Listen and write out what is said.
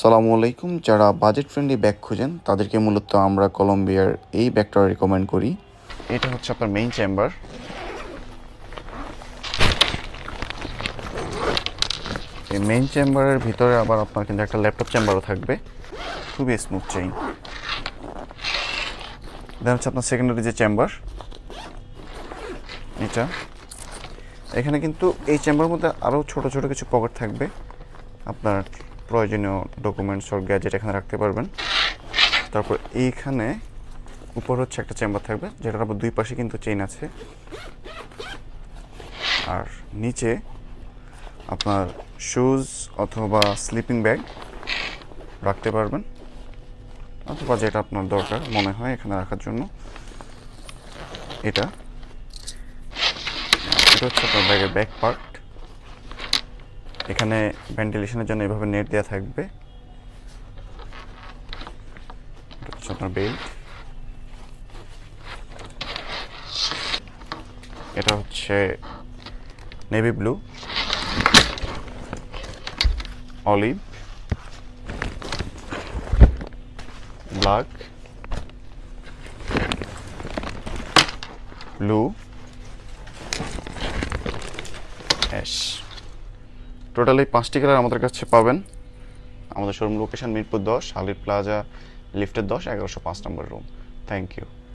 আসসালামু আলাইকুম। যারা বাজেট ফ্রেন্ডলি ব্যাগ খুঁজেন তাদেরকে মূলত আমরা কলম্বিয়ার এই ব্যাগটা রেকমেন্ড করি। এটা হচ্ছে আপনার মেইন চেম্বার। এই মেইন চেম্বারের ভিতরে আবার আপনার কিন্তু একটা ল্যাপটপ চেম্বারও থাকবে, খুবই স্মুথ চেইন। দেন হচ্ছে আপনার সেকেন্ডারি যে চেম্বার, এটা এখানে কিন্তু এই চেম্বারের মধ্যে আরও ছোট ছোট কিছু পকেট থাকবে, আপনার প্রয়োজনীয় ডকুমেন্টস আর গ্যাজেট এখানে রাখতে পারবেন। তারপর এইখানে উপর হচ্ছে একটা চেম্বার থাকবে, যেটার আবার দুই পাশে কিন্তু চেইন আছে। আর নিচে আপনার শুজ অথবা স্লিপিং ব্যাগ রাখতে পারবেন, অথবা যেটা আপনার দরকার মনে হয় এখানে রাখার জন্য। এটা হচ্ছে আপনার ব্যাগের ব্যাক পার্ট। এখানে ভেন্টিলেশনের জন্য এভাবে নেট দেওয়া থাকবে। এটা হচ্ছে আপনার বেল্ট। এটা হচ্ছে navy blue, olive, black, blue, ash. Totally 5টি কালার আমাদের কাছে পাবেন। আমাদের শোরুম লোকেশন মিরপুর 10, আলির প্লাজা, লিফটের 10, 1105 নম্বর রুম। Thank you.